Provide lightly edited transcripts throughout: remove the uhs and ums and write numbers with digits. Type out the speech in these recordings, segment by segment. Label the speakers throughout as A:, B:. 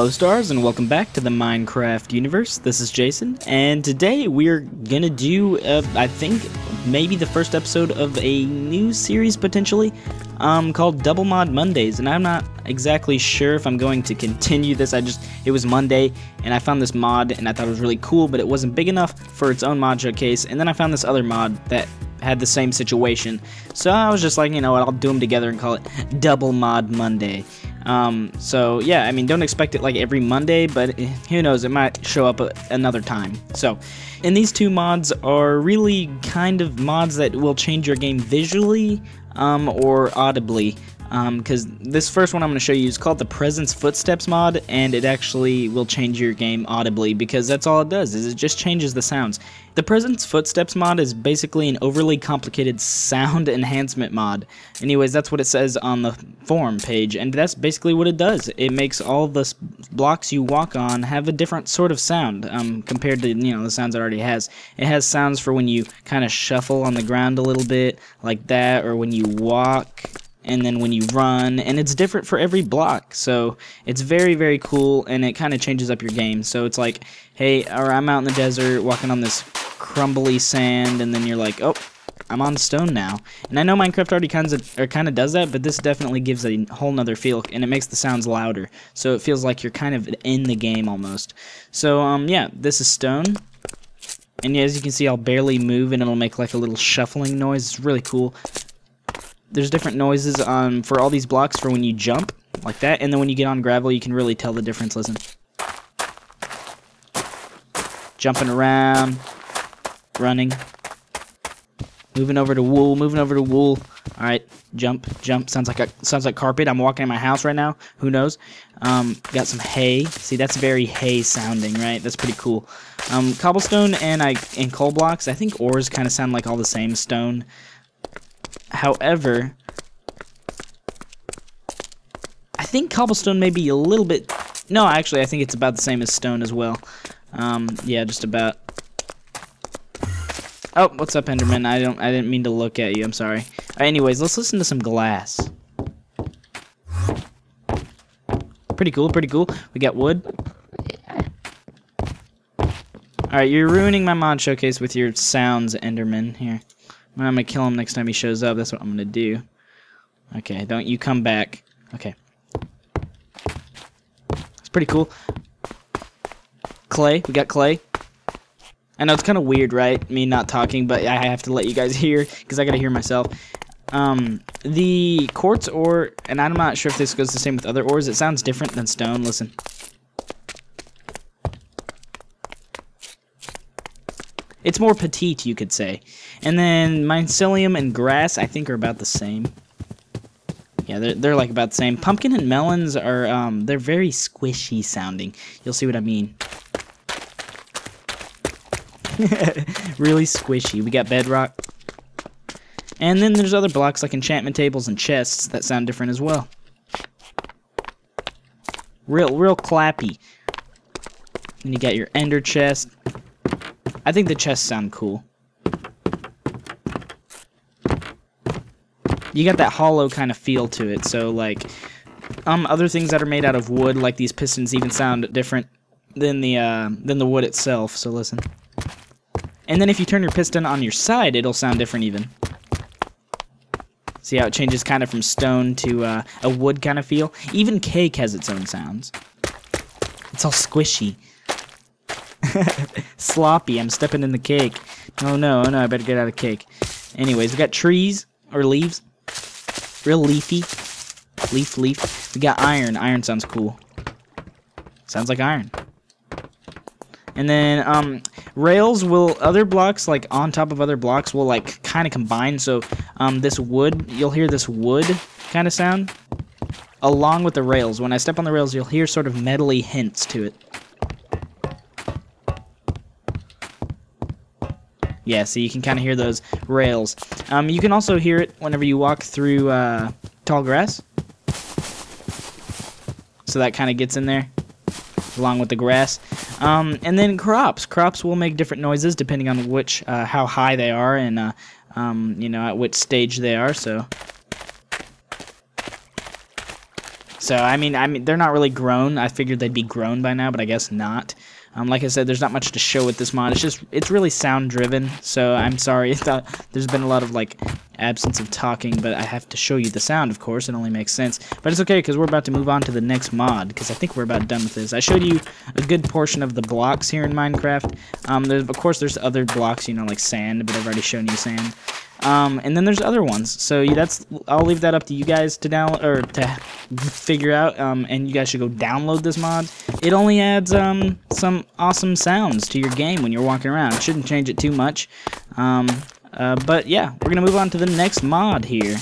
A: Hello stars and welcome back to the Minecraft universe. This is Jason and today we're gonna do I think maybe the first episode of a new series potentially called Double Mod Mondays, and I'm not exactly sure if I'm going to continue this. It was Monday and I found this mod and I thought it was really cool, but it wasn't big enough for its own mod showcase, and then I found this other mod that had the same situation, so I was just like, you know what, I'll do them together and call it Double Mod Monday. So yeah, I mean, don't expect it like every Monday, but who knows, it might show up another time. So, and these two mods are really kind of mods that will change your game visually or audibly. Because this first one I'm going to show you is called the Presence Footsteps mod, and it actually will change your game audibly, because that's all it does, is it just changes the sounds. The Presence Footsteps mod is basically an overly complicated sound enhancement mod. Anyways, that's what it says on the forum page, and that's basically what it does. It makes all the blocks you walk on have a different sort of sound compared to, you know, the sounds it already has. It has sounds for when you kind of shuffle on the ground a little bit, like that, or when you walk, and then when you run, and it's different for every block, so it's very, very cool, and it kind of changes up your game. So it's like, hey, or I'm out in the desert walking on this crumbly sand, and then you're like, oh, I'm on stone now. And I know Minecraft already kind of does that, but this definitely gives a whole nother feel, and it makes the sounds louder, so it feels like you're kind of in the game almost. So yeah, this is stone, and as you can see, I'll barely move, and it'll make like a little shuffling noise. It's really cool. There's different noises for all these blocks for when you jump, like that, and then when you get on gravel, you can really tell the difference. Listen. Jumping around, running, moving over to wool, moving over to wool. All right, jump, jump. Sounds like carpet. I'm walking in my house right now. Who knows? Got some hay. See, that's very hay sounding, right? That's pretty cool. Cobblestone and coal blocks. I think ores kind of sound like all the same stone. However, I think cobblestone may be a little bit... No, actually, I think it's about the same as stone as well. Yeah, just about. Oh, what's up, Enderman? I didn't mean to look at you. I'm sorry. Anyways, let's listen to some glass. Pretty cool, pretty cool. We got wood. Alright, you're ruining my mod showcase with your sounds, Enderman. Here. I'm gonna kill him next time he shows up. That's what I'm gonna do. Okay, don't you come back. Okay. It's pretty cool. Clay. We got clay. I know it's kind of weird, right? Me not talking, but I have to let you guys hear, because I gotta hear myself. The quartz ore, and I'm not sure if this goes the same with other ores. It sounds different than stone. Listen. It's more petite, you could say. And then mycelium and grass, I think, are about the same. Yeah, they're like about the same. Pumpkin and melons are, they're very squishy sounding. You'll see what I mean. Really squishy. We got bedrock. And then there's other blocks like enchantment tables and chests that sound different as well. Real clappy. And you got your ender chest. I think the chests sound cool. You got that hollow kind of feel to it, so like other things that are made out of wood, like these pistons, even sound different than the wood itself. So listen. And then if you turn your piston on your side, it'll sound different even. See how it changes kind of from stone to a wood kind of feel? Even cake has its own sounds. It's all squishy. Sloppy, I'm stepping in the cake. Oh no, I better get out of cake. Anyways, we got trees, or leaves. Real leafy. Leaf. We got iron. Iron sounds cool. Sounds like iron. And then, rails will, other blocks, like on top of other blocks, will like kind of combine. So, this wood, you'll hear this wood kind of sound along with the rails. When I step on the rails, you'll hear sort of metally hints to it. Yeah, so you can kind of hear those rails. You can also hear it whenever you walk through tall grass. So that kind of gets in there, along with the grass. And then crops. Crops will make different noises depending on which, how high they are, and you know, at which stage they are. So So I mean, they're not really grown. I figured they'd be grown by now, but I guess not. Like I said, there's not much to show with this mod. It's really sound driven. So I'm sorry. There's been a lot of like absence of talking, but I have to show you the sound, of course. It only makes sense. But it's okay because we're about to move on to the next mod because I think we're about done with this. I showed you a good portion of the blocks here in Minecraft. Of course, there's other blocks, you know, like sand, but I've already shown you sand. And then there's other ones. So I'll leave that up to you guys to download or to figure out. And you guys should go download this mod. It only adds some awesome sounds to your game when you're walking around. It shouldn't change it too much. But yeah, we're gonna move on to the next mod here.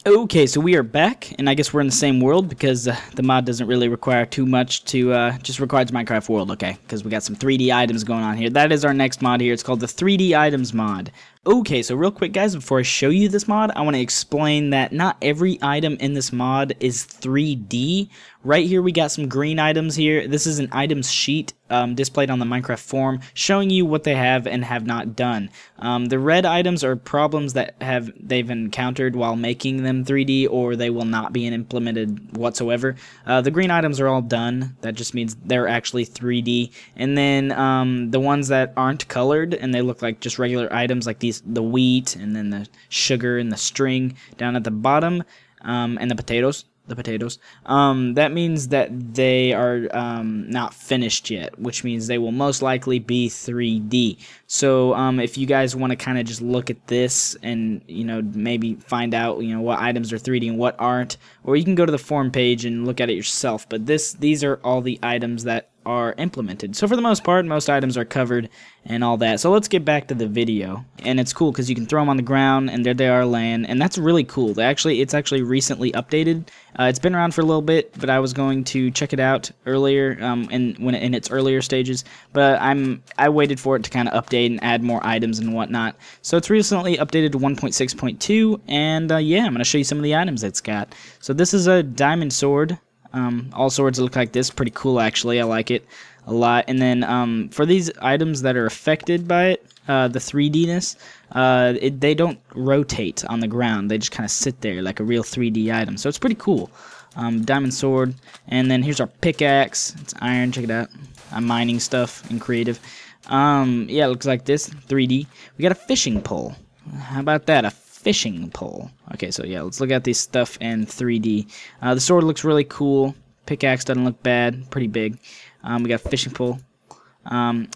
A: Okay, so we are back, and I guess we're in the same world because the mod doesn't really require too much to, just requires Minecraft world, okay? Because we got some 3D items going on here. That is our next mod here. It's called the 3D items mod. Okay, so real quick, guys, before I show you this mod, I want to explain that not every item in this mod is 3D. Right here, we got some green items here. This is an items sheet displayed on the Minecraft forum, showing you what they have and have not done. The red items are problems that they've encountered while making them 3D, or they will not be implemented whatsoever. The green items are all done. That just means they're actually 3D. And then the ones that aren't colored and they look like just regular items, like the wheat and then the sugar and the string down at the bottom, and the potatoes. That means that they are not finished yet, which means they will most likely be 3D. So if you guys want to kind of just look at this and, you know, maybe find out, you know, what items are 3D and what aren't, or you can go to the forum page and look at it yourself. But these are all the items that are implemented. So for the most part, most items are covered and all that. So let's get back to the video. And it's cool because you can throw them on the ground and there they are laying, and that's really cool. It's actually recently updated. It's been around for a little bit, but I was going to check it out earlier in its earlier stages, but I waited for it to kind of update and add more items and whatnot. So it's recently updated to 1.6.2, and yeah, I'm going to show you some of the items it's got. So this is a diamond sword. All swords look like this. Pretty cool, actually. I like it a lot. And then for these items that are affected by it, the 3D-ness, they don't rotate on the ground. They just kind of sit there like a real 3D item. So it's pretty cool. Diamond sword. And then here's our pickaxe. It's iron. Check it out. I'm mining stuff in creative. Yeah, it looks like this. 3D. We got a fishing pole. How about that? A fishing pole. Okay, so yeah, let's look at this stuff in 3D. The sword looks really cool. Pickaxe doesn't look bad. Pretty big. We got a fishing pole.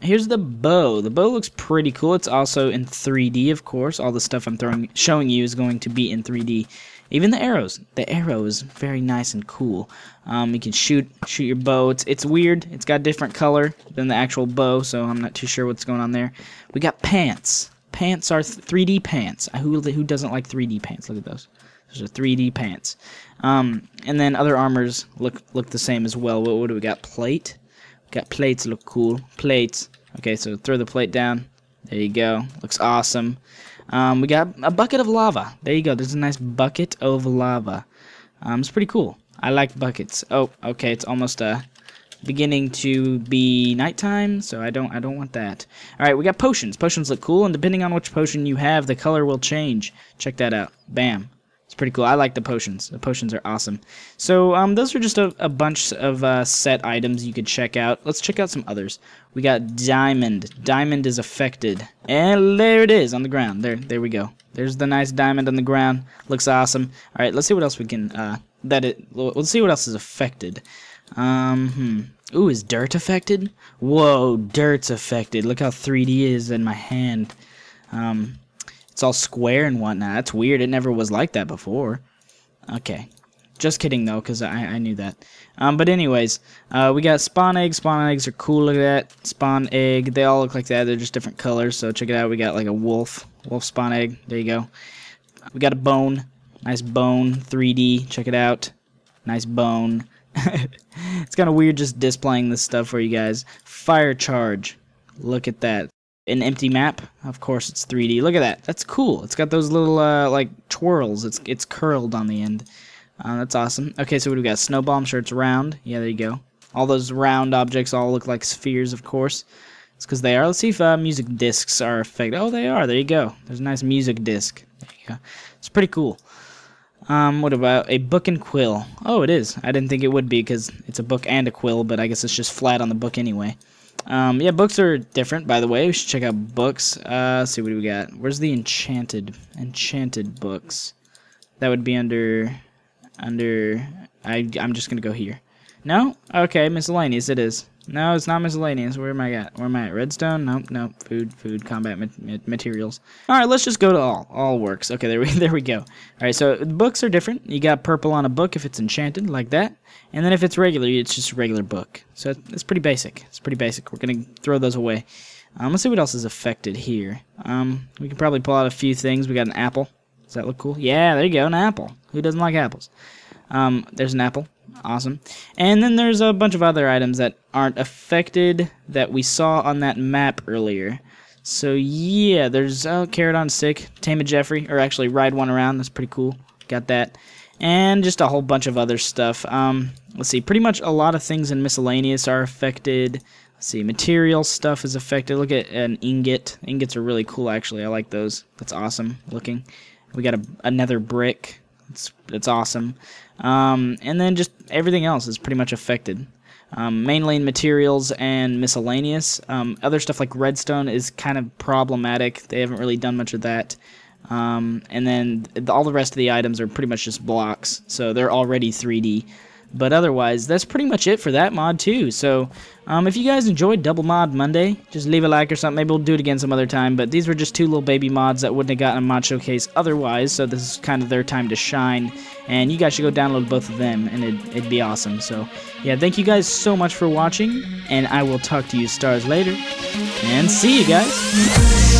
A: Here's the bow. The bow looks pretty cool. It's also in 3D, of course. All the stuff I'm showing you is going to be in 3D. Even the arrows. The arrow is very nice and cool. You can shoot your bow. It's weird. It's got a different color than the actual bow, so I'm not too sure what's going on there. We got pants. Pants are 3D pants. Who doesn't like 3D pants? Look at those. Those are 3D pants. And then other armors look the same as well. What do we got? Plate. We got plates. Look cool. Plates. Okay, so throw the plate down. There you go. Looks awesome. We got a bucket of lava. There you go. There's a nice bucket of lava. It's pretty cool. I like buckets. Oh, okay. It's almost beginning to be nighttime, so I don't want that. Alright, we got potions. Potions look cool, and depending on which potion you have, the color will change. Check that out. Bam. It's pretty cool. I like the potions. The potions are awesome. So, those are just a bunch of set items you could check out. Let's check out some others. We got diamond. Diamond is affected. And there it is on the ground. There we go. There's the nice diamond on the ground. Looks awesome. Alright, let's see what else we can, let's see what else is affected. Ooh, is dirt affected? Whoa, dirt's affected. Look how 3D is in my hand. It's all square and whatnot. That's weird. It never was like that before. Okay. Just kidding, though, because I knew that. But anyways, we got spawn eggs. Spawn eggs are cool. Look at that. Spawn egg. They all look like that. They're just different colors, so check it out. We got like a wolf spawn egg. There you go. We got a bone. Nice bone. 3D. Check it out. Nice bone. It's kind of weird just displaying this stuff for you guys. Fire charge. Look at that. An empty map. Of course, it's 3D. Look at that. That's cool. It's got those little like twirls. It's curled on the end. That's awesome. Okay, so what do we got? Snowball. I'm sure it's round. Yeah, there you go. All those round objects all look like spheres, of course. It's because they are. Let's see if music discs are affected. Oh, they are. There you go. There's a nice music disc. There you go. It's pretty cool. What about a book and quill? Oh, it is. I didn't think it would be because it's a book and a quill, but I guess it's just flat on the book anyway. Yeah, books are different, by the way. We should check out books. Let's see, what do we got? Where's the enchanted books? That would be under, I'm just gonna go here. No? Okay, miscellaneous it is. No, it's not miscellaneous. Where am I at? Where am I at? Redstone? Nope. Food, combat materials. Alright, let's just go to all works. Okay, there we go. Alright, so the books are different. You got purple on a book if it's enchanted, like that. And then if it's regular, it's just a regular book. So it's pretty basic. It's pretty basic. We're gonna throw those away. Let's see what else is affected here. We can probably pull out a few things. We got an apple. Does that look cool? Yeah, there you go, an apple. Who doesn't like apples? There's an apple. Awesome. And then there's a bunch of other items that aren't affected that we saw on that map earlier. So yeah, there's carrot on stick, tame a Jeffrey, or actually ride one around. That's pretty cool. Got that. And just a whole bunch of other stuff. Let's see, pretty much a lot of things in miscellaneous are affected. Let's see, material stuff is affected. Look at an ingot. Ingots are really cool, actually. I like those. That's awesome looking. We got another brick. It's awesome. And then just everything else is pretty much affected. Mainly in materials and miscellaneous. Other stuff like redstone is kind of problematic. They haven't really done much of that. And then all the rest of the items are pretty much just blocks. So they're already 3D. But otherwise, that's pretty much it for that mod too. So if you guys enjoyed Double Mod Monday, just leave a like or something. Maybe we'll do it again some other time. But these were just two little baby mods that wouldn't have gotten a mod showcase otherwise. So this is kind of their time to shine. And you guys should go download both of them, and it'd be awesome. So yeah, thank you guys so much for watching. And I will talk to you stars later. And see you guys.